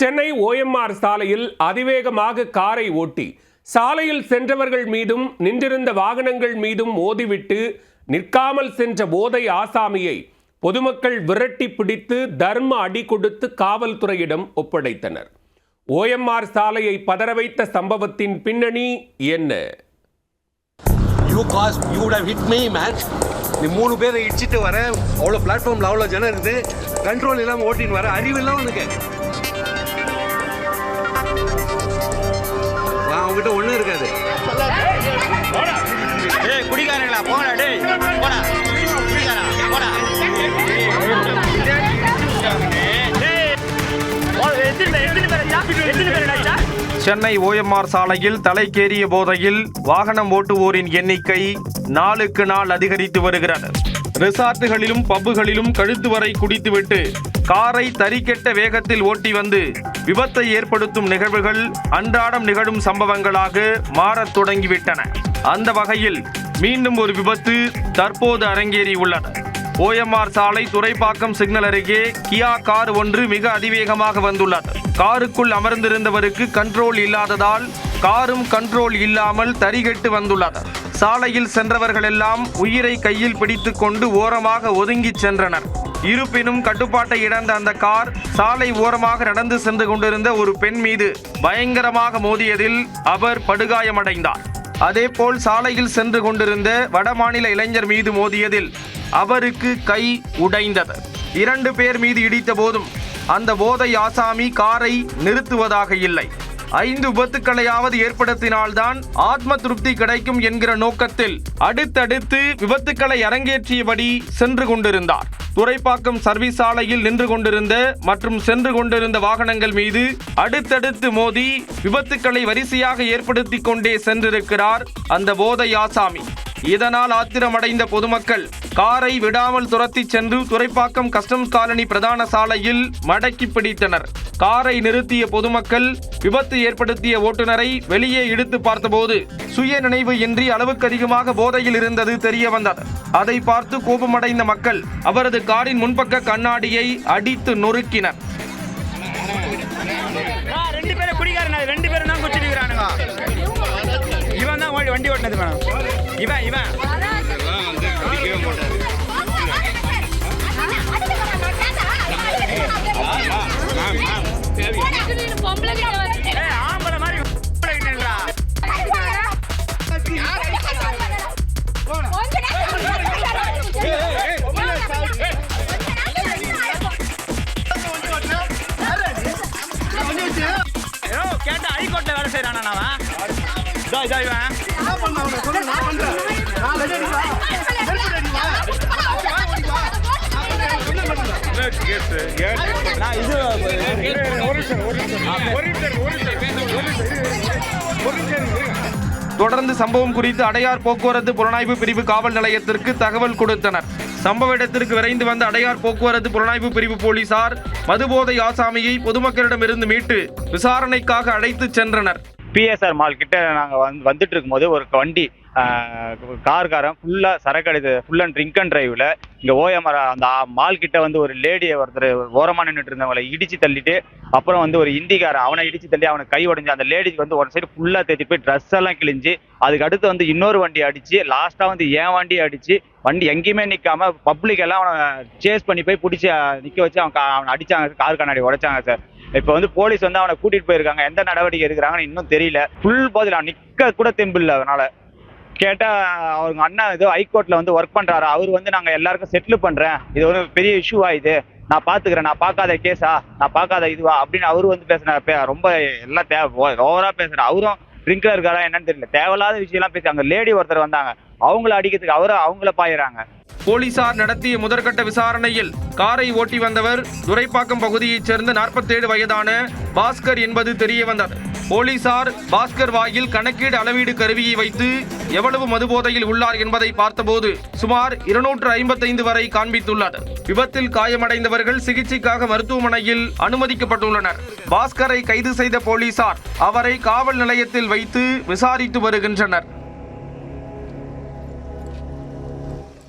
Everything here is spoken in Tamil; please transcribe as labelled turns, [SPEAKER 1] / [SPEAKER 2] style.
[SPEAKER 1] சென்னை OMR சாலையில் அதிவேகமாக காரை ஓட்டி சாலையில் சென்றவர்கள் மீதும் நின்றிருந்த வாகனங்கள் மீதும் மோதிவிட்டு நிற்காமல் சென்ற போதை ஆசாமியை பொதுமக்கள் விரட்டி பிடித்து தர்ம அடி கொடுத்து காவல்துறையிடம் ஒப்படைத்தனர். OMR சாலையை பதற வைத்த சம்பவத்தின் பின்னணி என்ன?
[SPEAKER 2] நீ 3 பேரை இடிச்சிட்டு வர, அவ்வளோ பிளாட்ஃபார்மில் அவ்வளோ ஜனம் இருக்குது, கண்ட்ரோல் இல்லாமல் ஓட்டின்னு வர, அறிவு இல்லாமல் உனக்கு. அவங்ககிட்ட ஒன்றும் இருக்காது.
[SPEAKER 3] குடிக்காரங்களா போடா, டேய் போடா, போடா.
[SPEAKER 4] சென்னை OMR சாலையில் தலைக்கேறிய போதையில் வாகனம் ஓட்டுவோரின் எண்ணிக்கை நாளுக்கு நாள் அதிகரித்து வருகிறது. ரிசார்ட்டுகளிலும் பப்புகளிலும் கழுத்து வரை குடித்துவிட்டு காரை தறிக்கெட்ட வேகத்தில் ஓட்டி வந்து விபத்தை ஏற்படுத்தும் நிகழ்வுகள் அன்றாடம் நிகழும் சம்பவங்களாக மாறத் தொடங்கிவிட்டன. அந்த வகையில் மீண்டும் ஒரு விபத்து தற்போது அரங்கேறியுள்ளது. OMR சாலை துறைப்பாக்கம் சிக்னல் அருகே கியா கார் ஒன்று மிக அதிவேகமாக வந்துள்ளது. காருக்குள் அமர்ந்திருந்தவருக்கு கண்ட்ரோல் இல்லாததால் காரும் கண்ட்ரோல் இல்லாமல் தறிகெட்டு வந்துள்ளது. சாலையில் சென்றவர்கள் எல்லாம் உயிரை கையில் பிடித்துக் கொண்டு ஓரமாக ஒதுங்கி சென்றனர். இருப்பினும் கட்டுப்பாட்டை இழந்த அந்த கார் சாலை ஓரமாக நடந்து சென்று கொண்டிருந்த ஒரு பெண் மீது பயங்கரமாக மோதியதில் அவர் படுகாயமடைந்தார். அதேபோல் சாலையில் சென்று கொண்டிருந்த வடமாநில இளைஞர் மீது மோதியதில் அவருக்கு கை உடைந்தது. 2 பேர் மீது இடித்த போதும் அந்த போதை ஆசாமி காரை நிறுத்துவதாக இல்லை. 5 விபத்துக்களையாவது ஏற்படுத்தினால்தான் ஆத்ம திருப்தி கிடைக்கும் என்கிற நோக்கத்தில் அடுத்தடுத்து விபத்துக்களை அரங்கேற்றியபடி சென்று கொண்டிருந்தார். துறைப்பாக்கம் சர்வீஸ் சாலையில் நின்று கொண்டிருந்த மற்றும் சென்று கொண்டிருந்த வாகனங்கள் மீது அடுத்தடுத்து மோதி விபத்துக்களை வரிசையாக ஏற்படுத்தி கொண்டே சென்றிருக்கிறார் அந்த போதை ஆசாமி. இதனால் ஆத்திரமடைந்த பொதுமக்கள் காரை விடாமல் துரத்தி சென்று துறைப்பாக்கம் கஸ்டம்ஸ் காலனி பிரதான சாலையில் மடக்கி பிடித்தனர். காரை நிறுத்திய பொதுமக்கள் விபத்து ஏற்படுத்திய ஓட்டுநரை வெளியே இழுத்து பார்த்தபோது சுய நினைவு இன்றி அளவுக்கு அதிகமாக போதையில் இருந்தது தெரிய வந்தது. அதை பார்த்து கோபமடைந்த மக்கள் அவரது காரின் முன்பக்க கண்ணாடியை அடித்து நொறுக்கினர்.
[SPEAKER 3] 2 பேரும் குடிக்காரங்க, 2 பேரும் தான் குடிச்சிட்டு இருக்கானுங்க. இவன் தான் வண்டி ஓட்டினது மேடம். இவன் ஆம்பளை மாதிரி கேட்டா ஹைகோர்ட்ல வேலை செய்யறானா?
[SPEAKER 4] தொடர்ந்து சம்பவம் குறித்து அடையார் போக்குவரத்து புலனாய்வு பிரிவு காவல் நிலையத்திற்கு தகவல் கொடுத்தனர். சம்பவ இடத்திற்கு விரைந்து வந்த அடையார் போக்குவரத்து புலனாய்வு பிரிவு போலீசார் மதுபோதை ஆசாமியை பொதுமக்களிடமிருந்து மீட்டு விசாரணைக்காக அழைத்து சென்றனர்.
[SPEAKER 5] PSR மால் கிட்ட நாங்கள் வந்துட்டு இருக்கும்போது ஒரு வண்டி கார்காரன் ஃபுல்லாக சரக்கு அடித்து ஃபுல் அண்ட் ட்ரிங்க் அண்ட் டிரைவில் இங்கே OMR அந்த மால் கிட்ட வந்து ஒரு லேடியை ஒருத்தர் ஓரமாக நின்றுட்டு இருந்தவங்களை இடித்து தள்ளிட்டு அப்புறம் வந்து ஒரு இந்திக்காரன் அவனை இடித்து தள்ளி அவனை கை உடைஞ்சு அந்த லேடிக்கு வந்து ஒரு சைடு ஃபுல்லாக தேத்தி போய் ட்ரெஸ் எல்லாம் கிழிஞ்சு அதுக்கு அடுத்து வந்து இன்னொரு வண்டி அடித்து லாஸ்ட்டாக வந்து என் வண்டி அடித்து வண்டி எங்கேயுமே நிற்காம பப்ளிக் எல்லாம் அவனை சேஸ் பண்ணி போய் பிடிச்சி நிற்க வச்சு அவனை அடித்தாங்க, கார் கண்ணாடி உடைச்சாங்க சார். இப்போ வந்து போலீஸ் வந்து அவனை கூட்டிட்டு போயிருக்காங்க. எந்த நடவடிக்கை எடுக்கிறாங்கன்னு இன்னும் தெரியல. ஃபுல் போதில் அவன் நிற்க கூட தெம்பு இல்லை. அதனால கேட்டால் அவங்க அண்ணா ஏதோ ஹைகோர்ட்டில் வந்து ஒர்க் பண்ணுறாரு. அவர் வந்து நாங்கள் எல்லாருக்கும் செட்டில் பண்ணுறேன், இது ஒரு பெரிய இஷ்யூவா, இது நான் பார்த்துக்கிறேன், நான் பார்க்காத கேஸா, நான் பார்க்காத இதுவா அப்படின்னு அவரு வந்து பேசுனார். ரொம்ப எல்லாம் ஓவராக பேசுகிறார். அவரும் ட்ரிங்க்ல இருக்காரா என்னன்னு தெரியல. தேவையில்லாத விஷயம்லாம் பேசி அங்கே லேடி ஒருத்தர் வந்தாங்க, அவங்கள அடிக்கிறதுக்கு அவங்கள பாயிறாங்க.
[SPEAKER 4] போலீசார் நடத்திய முதற்கட்ட விசாரணையில் காரை ஓட்டி வந்தவர் துரைப்பாக்கம் பகுதியைச் சேர்ந்த 47 வயதான பாஸ்கர் என்பது தெரிய வந்தது. போலீசார் பாஸ்கர் வாயில் கணக்கீடு அளவீடு கருவியை வைத்து எவ்வளவு மதுபோதையில் உள்ளார் என்பதை பார்த்தபோது சுமார் 255 வரை காண்பித்துள்ளது. விபத்தில் காயமடைந்தவர்கள் சிகிச்சைக்காக மருத்துவமனையில் அனுமதிக்கப்பட்டுள்ளனர். பாஸ்கரை கைது செய்த போலீசார் அவரை காவல் நிலையத்தில் வைத்து விசாரித்து வருகின்றனர்.